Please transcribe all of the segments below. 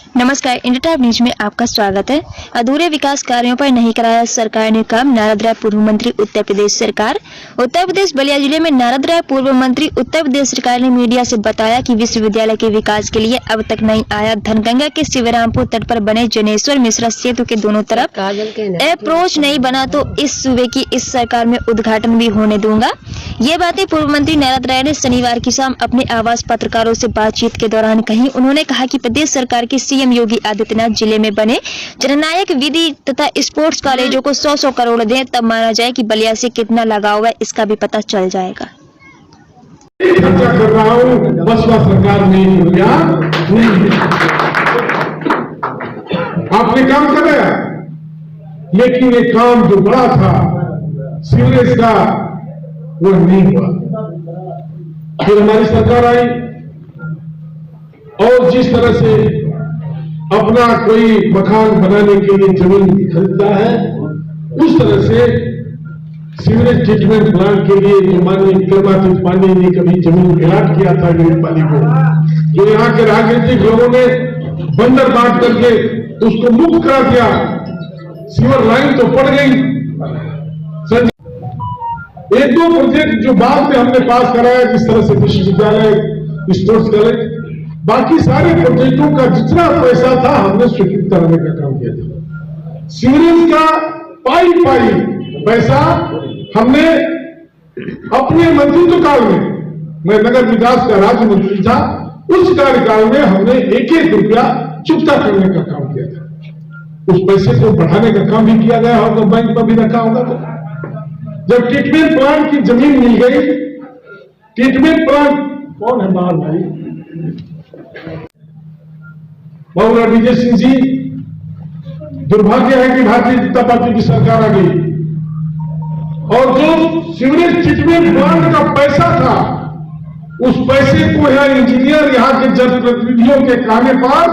नमस्कार, India time news में आपका स्वागत है। अधूरे विकास कार्यों पर नहीं कराया सरकार ने काम, नारद राय पूर्व मंत्री उत्तर प्रदेश सरकार। उत्तर प्रदेश बलिया जिले में नारद राय पूर्व मंत्री उत्तर प्रदेश सरकार ने मीडिया से बताया कि विश्वविद्यालय के विकास के लिए अब तक नहीं आया धन। गंगा के शिवरामपुर तट पर बने जनेश्वर मिश्रा सेतु के दोनों तरफ अप्रोच नहीं बना तो इस सूबे की इस सरकार में उद्घाटन भी होने दूंगा। ये बातें पूर्व मंत्री नारद राय ने शनिवार की शाम अपने आवास पत्रकारों से बातचीत के दौरान कही। उन्होंने कहा कि प्रदेश सरकार की सीएम योगी आदित्यनाथ जिले में बने जननायक विधि तथा स्पोर्ट्स कॉलेजों को 100 करोड़ दें, तब माना जाए कि बलिया से कितना लगाव है, इसका भी पता चल जाएगा। खर्चा कर रहा हूं, बसपा सरकार ने रुपया नहीं आपने काम कराया, लेकिन ये काम जो बड़ा था सीवरेज का वो नहीं हुआ। फिर हमारी सरकार आई और जिस तरह से अपना कोई मकान बनाने के लिए जमीन खरीदता है, उस तरह से सीवरेज ट्रीटमेंट प्लांट के लिए जो माननीय विक्रमादित्य पांडेय ने कभी जमीन विराट किया था गिरिपाली को, जो यहाँ के राजनीतिक लोगों ने बंदर बांट करके उसको मुक्त करा दिया। सीवर लाइन तो पड़ गई। एक दो प्रोजेक्ट जो बाद में हमने पास कराया, जिस तरह से विश्वविद्यालय, स्पोर्ट्स कॉलेज, बाकी सारे प्रोजेक्टों का जितना पैसा था हमने स्वीकृत कराने का काम किया था। सीवरेज का पाई पैसा हमने अपने मंत्रित्व काल में, मैं नगर विकास का राज्य मंत्री था, उस कार्यकाल में हमने एक एक रुपया चुकता करने का काम किया था। उस पैसे को बढ़ाने का काम भी किया गया होगा, बैंक पर भी रखा होगा। तो जब ट्रीटमेंट प्लांट की जमीन मिल गई, ट्रीटमेंट प्लांट कौन है बाहर भाई, बहुरा विजय सिंह जी, दुर्भाग्य है कि भारतीय जनता पार्टी की सरकार आ गई और जो सीवरेज ट्रीटमेंट प्लांट का पैसा था, उस पैसे को यहाँ इंजीनियर, यहाँ के जनप्रतिनिधियों के कहने पर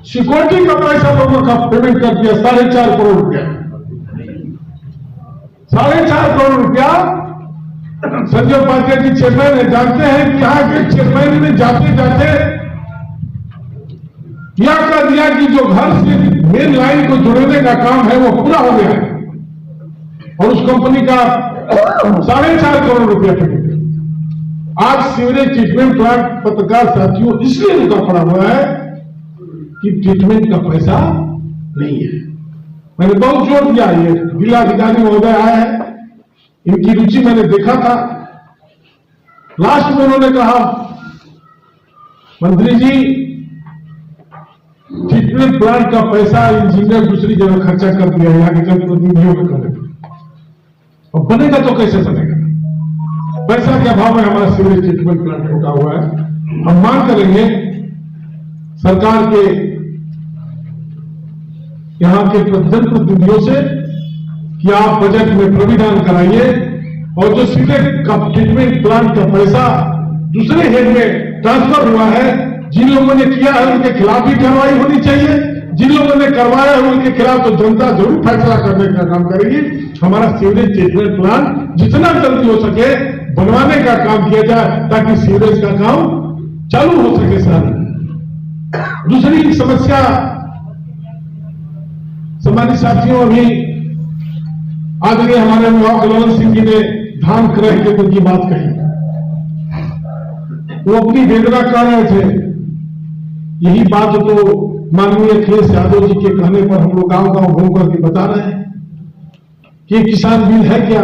सिक्योरिटी का पैसा लोगों का पेमेंट कर दिया, 4.5 करोड़ रुपया। 4.5 करोड़ रुपया संजय उपाध्याय जी चेयरमैन है, जानते हैं कि यहाँ के चेयरमैन ने जाते जाते यह कर दिया कि जो घर से मेन लाइन को जोड़ने का काम है वो पूरा हो गया है और उस कंपनी का 4.5 करोड़ रुपया टिकट। आज सीवरेज ट्रीटमेंट प्लांट पत्रकार साथियों इसलिए रुका पड़ा हुआ है कि ट्रीटमेंट का पैसा नहीं है। मैंने बहुत जोर दिया, ये जिलाधिकारी महोदय आए हैं, इनकी रुचि मैंने देखा था। लास्ट में उन्होंने कहा, मंत्री जी ट्रीटमेंट प्लांट का पैसा इंजीनियर दूसरी जगह खर्चा कर दिया, यहाँ के जनप्रतिनिधियों के कहने पर, और बनेगा तो कैसे बनेगा? पैसा के अभाव में हमारा सीवरेज ट्रीटमेंट प्लांट रुका हुआ है। हम मांग करेंगे सरकार के यहाँ के जनप्रतिनिधियों से कि आप बजट में प्राविधान कराइए और जो सीवरेज का ट्रीटमेंट प्लांट का पैसा दूसरे हेड में ट्रांसफर हुआ है, जिन लोगों ने किया है उनके खिलाफ भी कार्रवाई होनी चाहिए, जिन लोगों ने करवाया है उनके खिलाफ तो जनता जरूर फैसला करने का काम करेगी। हमारा सीवरेज ट्रीटमेंट प्लांट जितना जल्दी हो सके बनवाने का काम किया जाए ताकि सीवरेज का काम चालू हो सके। सर, दूसरी समस्या सम्मानित साथियों, अभी आदरणीय हमारे विधायक ललन सिंह जी ने धान क्रय केंद्र की बात कही। वो अपनी वेदना कर रहे थे। यही बात तो माननीय अखिलेश यादव जी के कहने पर हम लोग गांव गांव घूम करके बता रहे हैं कि किसान बिल है क्या,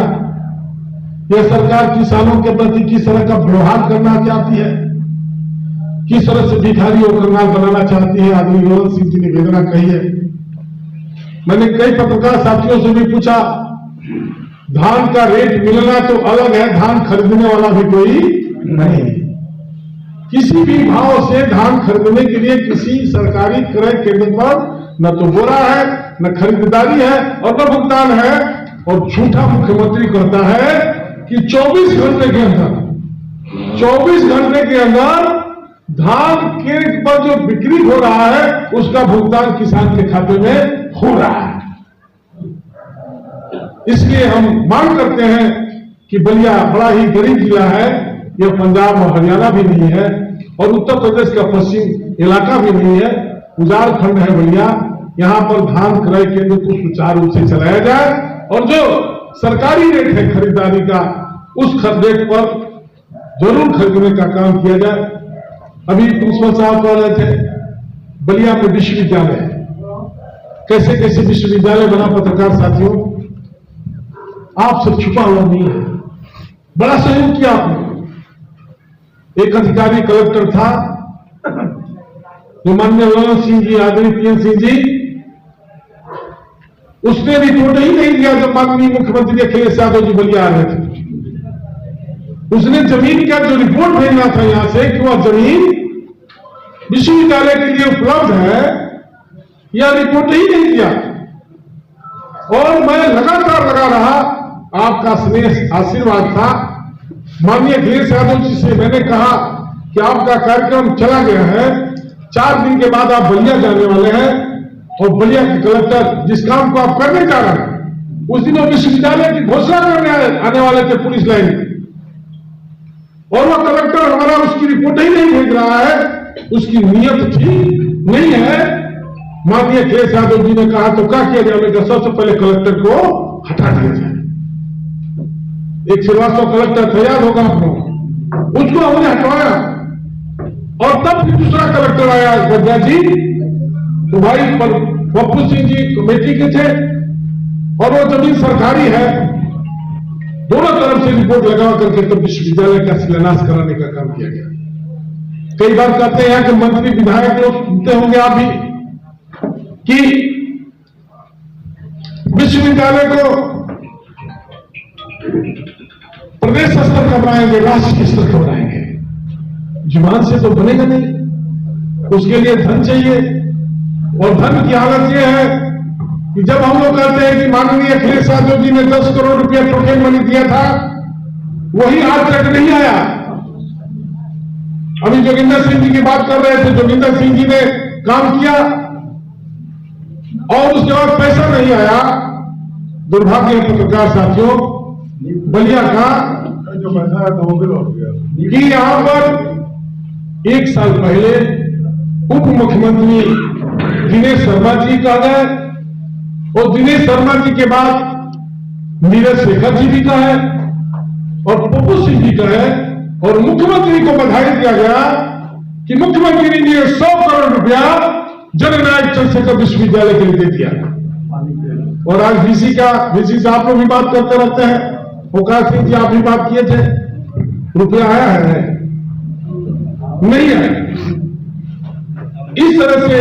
यह सरकार किसानों के प्रति किस तरह का व्यवहार करना चाहती है, किस तरह से भिखारी और कंगाल बनाना चाहती है। आदरणीय ललन सिंह जी ने वेदना कही है। मैंने कई पत्रकार साथियों से भी पूछा, धान का रेट मिलना तो अलग है, धान खरीदने वाला भी कोई नहीं। किसी भी भाव से धान खरीदने के लिए किसी सरकारी क्रय केंद्र पर न तो बोरा है, न खरीदारी है और न भुगतान है। और झूठा मुख्यमंत्री कहता है कि 24 घंटे के अंदर धान के पर जो बिक्री हो रहा है उसका भुगतान किसान के खाते में हो रहा है। इसलिए हम मांग करते हैं कि बलिया बड़ा ही गरीब जिला है, यह पंजाब और हरियाणा भी नहीं है और उत्तर प्रदेश का पश्चिम इलाका भी नहीं है। उजाड़ खंड है बलिया, यहाँ पर धान क्रय केंद्र को सुचारू रूप से चलाया जाए और जो सरकारी रेट है खरीदारी का उस रेट पर जरूर खरीदने का काम किया जाए। अभी प्रिंसिपल साहब कह रहे थे बलिया में विश्वविद्यालय, कैसे कैसे विश्वविद्यालय बना पत्रकार साथियों, आप सब छुपा हुआ नहीं है, बड़ा सहयोग किया आपने। एक अधिकारी कलेक्टर था जो माननीय ललन सिंह जी, आदरणीय पीएन सिंह जी, उसने रिपोर्ट ही नहीं दिया जब माननीय मुख्यमंत्री अखिलेश यादव जी बलिया आ रहे थे। उसने जमीन का जो रिपोर्ट भेजना था यहां से कि वह जमीन विश्वविद्यालय के लिए उपलब्ध है, यह रिपोर्ट ही नहीं दिया। और मैं लगातार लगा रहा, आपका स्नेह आशीर्वाद था। माननीय अखिलेश यादव जी से मैंने कहा कि आपका कार्यक्रम चला गया है, 4 दिन के बाद आप बलिया जाने वाले हैं और बलिया के कलेक्टर जिस काम को आप करने जा रहे हैं, उस दिन वो विश्वविद्यालय की घोषणा करने आने वाले थे पुलिस लाइन, और वह कलेक्टर हमारा उसकी रिपोर्ट ही नहीं भेज रहा है, उसकी नीयत ठीक नहीं है। माननीय अखिलेश यादव जी ने कहा तो क्या किया जाए? सबसे पहले कलेक्टर को हटा दिया जाए। एक श्रीवास्तव कलेक्टर था, याद होगा आपको, उसको हमने हटवाया और तब फिर दूसरा कलेक्टर आया गद्दा जी, तो भाई पप्पू सिंह जी कमेटी के थे और वो जमीन सरकारी है, दोनों तरफ से रिपोर्ट लगा करके तो विश्वविद्यालय का शिलान्यास कराने का काम किया गया। कई बार कहते हैं कि मंत्री विधायक लोग सुनते होंगे आप भी कि विश्वविद्यालय को प्रदेश स्तर का बनाएंगे, राष्ट्रीय स्तर का बनाएंगे। जुबान से तो बनेगा नहीं, उसके लिए धन चाहिए, और धन की हालत यह है कि जब हम लोग कहते हैं कि माननीय अखिलेश यादव जी ने 10 करोड़ रुपया टोकन मनी दिया था, वही आज तक नहीं आया। अभी जोगिंदर सिंह जी की बात कर रहे थे, जोगिंदर सिंह जी ने काम किया और उसके बाद पैसा नहीं आया। दुर्भाग्य है पत्रकार साथियों, बलिया का जो पैसा आया था वो भी लौट गया कि यहां पर 1 साल पहले उप मुख्यमंत्री दिनेश शर्मा जी का है, और दिनेश शर्मा जी के बाद नीरज शेखर जी भी का है और पप्पू सिंह जी का है, और मुख्यमंत्री को बधाई दिया गया कि मुख्यमंत्री ने 100 करोड़ रुपया जननायक चंद्रशेखर विश्वविद्यालय के लिए दे दिया। और आज वीसी से आप लोग भी बात करते रहते हैं, ओकार सिंह जी आप भी बात किए थे, रुपया आया है नहीं आया। इस तरह से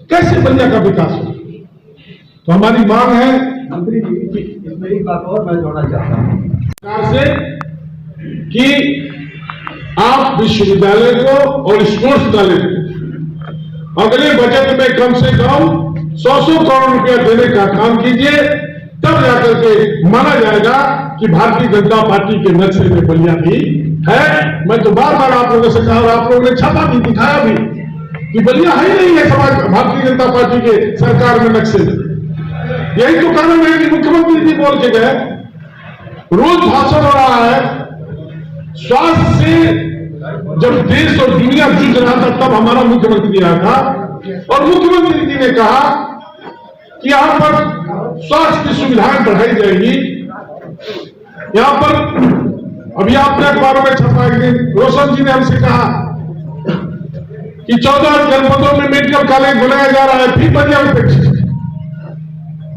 कैसे बलिया का विकास हो? तो हमारी मांग है मंत्री जी, इसमें एक बात और मैं जोड़ना चाहता हूं सरकार से कि आप विश्वविद्यालय को और स्पोर्ट्स कॉलेज को अगले बजट में कम से कम 100 करोड़ रुपया देने का काम कीजिए, तब जाकर के माना जाएगा कि भारतीय जनता पार्टी के नक्शे में बलिया भी है। मैं तो बार बार आप लोगों से कहा और आप लोगों ने छापा भी, दिखाया भी कि बलिया है ही नहीं है समाज भारतीय जनता पार्टी के सरकार में नक्शे में। यही तो कारण है कि मुख्यमंत्री जी बोल के गए, रोज भाषण हो रहा है, स्वास्थ्य से जब देश और दुनिया जूझ रहा था तब हमारा मुख्यमंत्री आया था, और मुख्यमंत्री जी ने कहा कि यहां पर स्वास्थ्य की सुविधाएं बढ़ाई जाएगी। यहां पर अभी आपने अखबारों में छपा कि रोशन जी ने हमसे कहा कि 14 जनपदों में मेडिकल कॉलेज बनाया जा रहा है, फिर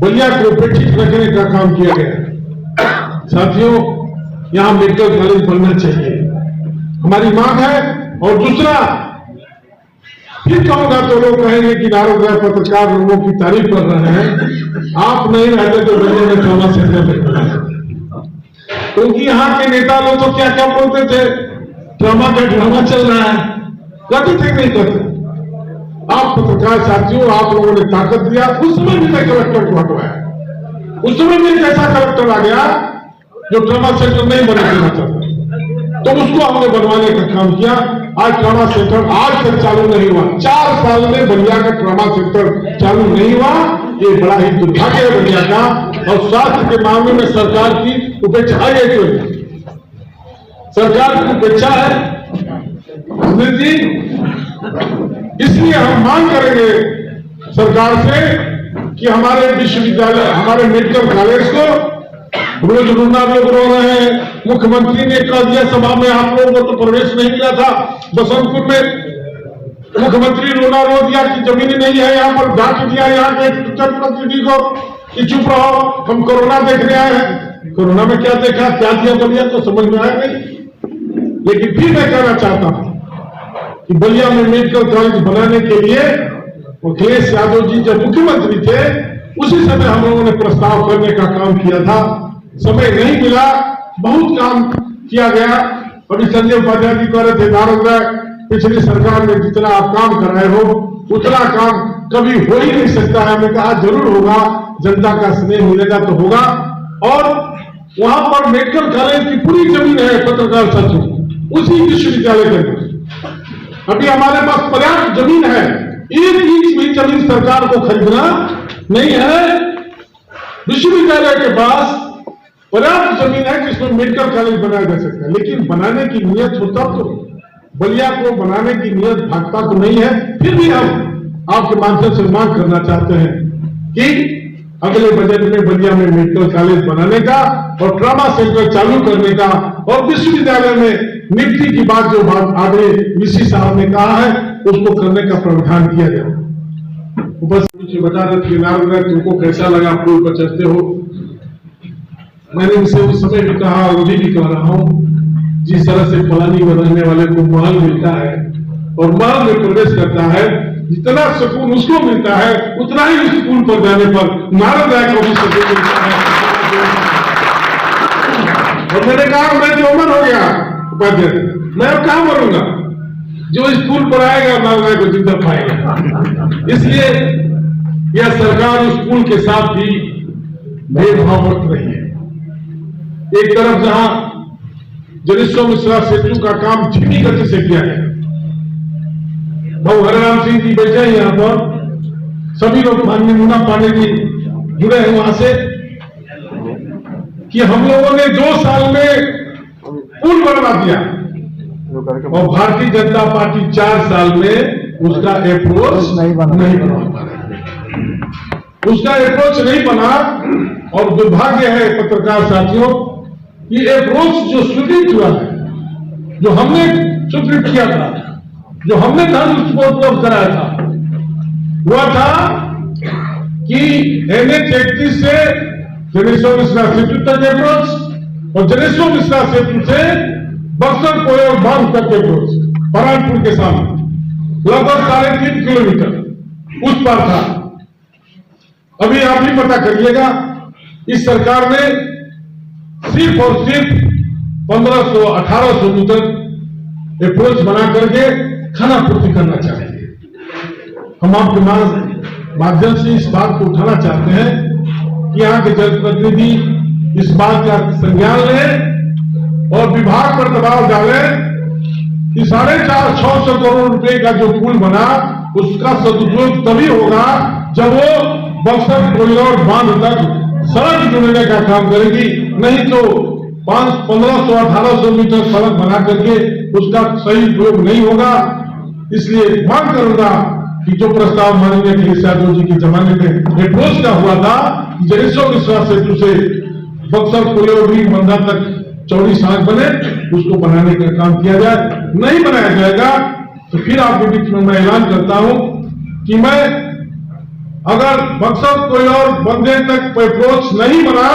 बलिया को उपेक्षित रखने का काम किया गया। साथियों, यहां मेडिकल कॉलेज बनना चाहिए, हमारी मांग है। और दूसरा, फिर कहूंगा तो लोग कहेंगे कि नारद राय पत्रकार लोगों की तारीफ कर रहे हैं, आप नहीं रहते तो बलिया में ट्रॉमा सेंटर नहीं, क्योंकि यहाँ के नेता लोग तो क्या क्या बोलते थे, ट्रॉमा का ड्रामा चल रहा है, करते थे नहीं करते। आप पत्रकार साथियों, आप लोगों ने ताकत दिया, उस समय भी मैं कलेक्टर को हटवाया। उस समय भी एक ऐसा कलेक्टर आ गया जो ट्रॉमा सेंटर नहीं बनाना चाहता, तो उसको हमने बनवाने का काम किया। आज ट्रॉमा सेंटर आज तक चालू नहीं हुआ, 4 साल में बलिया का ट्रॉमा सेंटर चालू नहीं हुआ। ये बड़ा ही दुर्भाग्य है बलिया का, और स्वास्थ्य के मामले में सरकार की उपेक्षा है। सरकार की उपेक्षा है जी, इसलिए हम मांग करेंगे सरकार से कि हमारे विश्वविद्यालय, हमारे मेडिकल कॉलेज को रोज रोना लोग रो रहे हैं। मुख्यमंत्री ने कह दिया सभा में, आप लोगों को तो प्रवेश नहीं मिला था बसंतपुर में, मुख्यमंत्री रोना रो दिया कि जमीन नहीं है, यहाँ पर डांट दिया यहाँ के जनप्रतिनिधि को कि चुप रहो, हम कोरोना देखने आए हैं। कोरोना में क्या देखा, क्या किया बलिया, तो समझ में आया नहीं। लेकिन फिर मैं कहना चाहता हूं कि बलिया में मेडिकल कॉलेज बनाने के लिए अखिलेश यादव जी जब मुख्यमंत्री थे उसी समय हम लोगों ने प्रस्ताव करने का काम किया था। समय नहीं मिला, बहुत काम किया गया। अभी संजय उपाध्याय जी कह रहे थे नारद राय, पिछली सरकार में जितना आप काम कर रहे हो उतना काम कभी हो ही नहीं सकता है। हमने कहा जरूर होगा, जनता का स्नेह मिलेगा तो होगा। और वहां पर मेडिकल कॉलेज की पूरी जमीन है पत्रकार साथियों, उसी विश्वविद्यालय के अंदर। अभी हमारे पास पर्याप्त जमीन है, एक इंच भी जमीन सरकार को खरीदना नहीं है। विश्वविद्यालय के पास पर्याप्त जमीन है जिसमें मेडिकल कॉलेज बनाया जा सकता है। लेकिन बनाने की नीयत होता तो बलिया को बनाने की नीयत भाजपा को नहीं है। फिर भी हम आपके माध्यम से मांग करना चाहते हैं कि अगले बजट में बलिया में मेडिकल कॉलेज बनाने का और ट्रॉमा सेंटर चालू करने का, और विश्वविद्यालय में नियुक्ति की बात जो बात आगे वीसी साहब ने कहा है उसको करने का प्रावधान किया जाए। बस मुझे बता रहे थे नारद राय, तुमको कैसा लगा पुल पर चढ़ते हो? मैंने उनसे उस समय भी कहा और अभी भी कह रहा हूं, जिस तरह से फलानी में रहने वाले को महल मिलता है और महल में प्रवेश करता है, जितना सुकून उसको मिलता है उतना ही उस पुल पर जाने पर नारद राय को भी सुकून मिलता है। और मैंने कहा मैं जो उम्र हो गया उपाध्याय, मैं अब कहां मरूंगा, जो इस पुल पर आएगा नारद राय को जिंदा पाएगा। इसलिए यह सरकार उस पुल के साथ भी भेदभाव बरत रही है। एक तरफ जहां जनेश्वर मिश्रा सेतु का काम धीमी गति से किया गया, भाऊ हरिराम सिंह जी बैठे हैं यहाँ पर, सभी लोग माननीय मुन्ना पांडे जी जुड़े हैं वहां से, कि हम लोगों ने 2 साल में पुल बनवा दिया और भारतीय जनता पार्टी 4 साल में उसका अप्रोच नहीं बना पा रही। उसका अप्रोच नहीं बना और दुर्भाग्य है पत्रकार साथियों, ये अप्रोच जो स्वीकृत हुआ है, जो हमने स्वीकृत किया था, जो हमने धन उसको उपलब्ध कराया था, हुआ था कि NH 31 से जनेश्वर मिश्रा सेतु तक अप्रोच और जनेश्वर मिश्रा सेतु से बक्सर कोयल बांध तक अप्रोच, परानपुर के सामने लगभग 3.5 किलोमीटर उस पर था। अभी आप भी पता करिएगा, इस सरकार ने सिर्फ और सिर्फ 1500-1800 मीटर अप्रोच बना करके खाना पूर्ति करना चाहिए। हम आपके माध्यम से इस बात को उठाना चाहते हैं कि यहाँ के जनप्रतिनिधि इस बात का संज्ञान लें और विभाग पर दबाव डालें कि 450-600 करोड़ रुपए का जो पुल बना उसका सदुपयोग तभी होगा जब वो बक्सर कोयलौर बांध तक सड़क जोड़ने का काम करेगी। नहीं तो 1500-1800 मीटर सड़क बना करके उसका सही उपयोग नहीं होगा। इसलिए मांग करूंगा कि जो प्रस्ताव माननीय अखिलेश यादव जी के जमाने में अप्रोच का हुआ था, जनेश्वर मिश्रा सेतु से बक्सर कोयलौर बंधा तक चौड़ी सड़क बने, उसको बनाने का काम किया जाए। नहीं बनाया जाएगा तो फिर आपके बीच में मैं ऐलान करता हूं कि मैं अगर बक्सर कोयलौर बंधे तक अप्रोच नहीं बना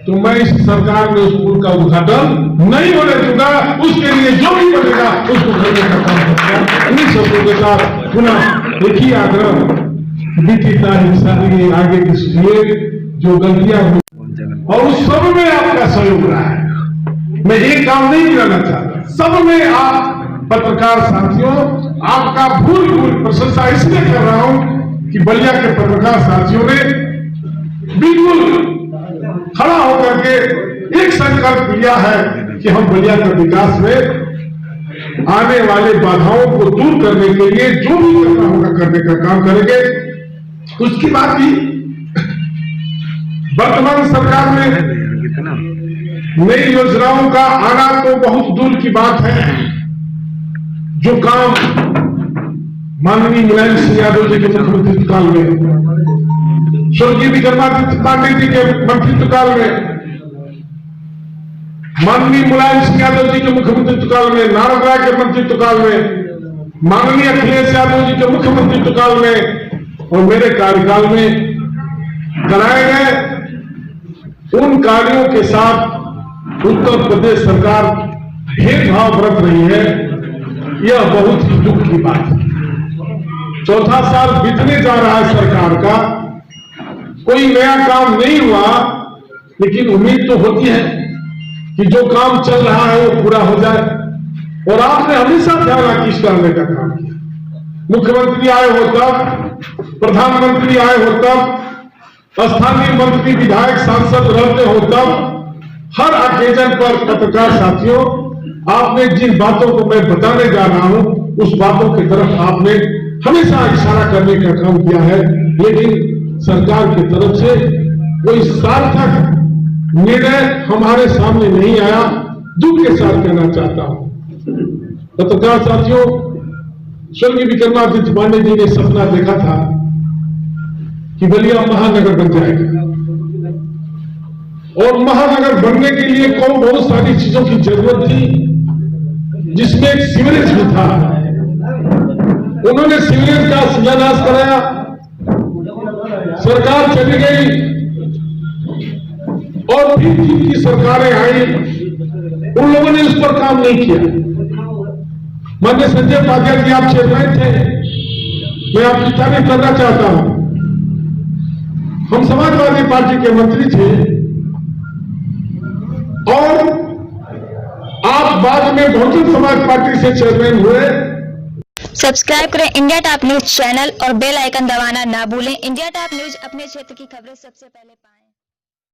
तो मैं इस सरकार में उस पुल का उद्घाटन नहीं होने दूंगा। उसके लिए जो भी बनेगा उसको करने का काम करूंगा। इन शब्दों के साथ पुनः एक ही आग्रह, बीती तारीख सारी आगे की जो गलतियां हुई और उस सब में आपका सहयोग रहा है। मैं एक काम नहीं गिराना चाहता, सब में आप पत्रकार साथियों आपका भूल भूल प्रशंसा इसलिए कर रहा हूं कि बलिया के पत्रकार साथियों ने बिल्कुल खड़ा होकर के एक संकल्प लिया है कि हम बलिया के विकास में आने वाले बाधाओं को दूर करने के लिए जो भी करना होगा करने का काम करेंगे। उसकी बात भी वर्तमान सरकार में नई योजनाओं का आना तो बहुत दूर की बात है। जो काम माननीय मुलायम सिंह यादव जी के मुख्यमंत्री काल में, स्वर्गीय विक्रमादित्य पांडे जी के मंत्रित्व काल में, माननीय मुलायम सिंह यादव जी के मुख्यमंत्री काल में, नारद राय के मंत्रित्व काल में, माननीय अखिलेश यादव जी के मुख्यमंत्री काल में और मेरे कार्यकाल में कराए गए उन कार्यों के साथ उत्तर प्रदेश सरकार भेदभाव बरत रही है। यह बहुत ही दुख की बात है। चौथा साल बीतने जा रहा है सरकार का, कोई नया काम नहीं हुआ, लेकिन उम्मीद तो होती है कि जो काम चल रहा है वो पूरा हो जाए। और आपने हमेशा ध्यान आकृष्ट करने का काम किया। मुख्यमंत्री आए हो तब, प्रधानमंत्री आए हो तब, स्थानीय मंत्री विधायक सांसद रहते हो तब, हर ऑकेजन पर पत्रकार साथियों आपने जिन बातों को मैं बताने जा रहा हूं उस बातों की तरफ आपने हमेशा इशारा करने का काम किया है, लेकिन सरकार की तरफ से कोई सार्थक निर्णय हमारे सामने नहीं आया। दुख के साथ कहना चाहता हूं पत्रकार साथियों, स्वर्गीय विक्रमादित्य पांडे जी ने सपना देखा था कि बलिया महानगर बन जाएगा और महानगर बनने के लिए कौन बहुत सारी चीजों की जरूरत थी, जिसमें एक सीवरेज भी था। उन्होंने सीवरेज का शिलान्यास कराया, सरकार चली गई और फिर जिनकी सरकारें आई उन लोगों ने उस पर काम नहीं किया। माननीय संजय पाटिल जी आप चेयरमैन थे, मैं आपकी तारीफ करना चाहता हूं। हम समाजवादी पार्टी के मंत्री थे और आप बाद में बहुजन समाज पार्टी से चेयरमैन हुए। सब्सक्राइब करें इंडिया टॉप न्यूज चैनल और बेल आइकन दबाना ना भूलें। इंडिया टॉप न्यूज अपने क्षेत्र की खबरें सबसे पहले पाएं।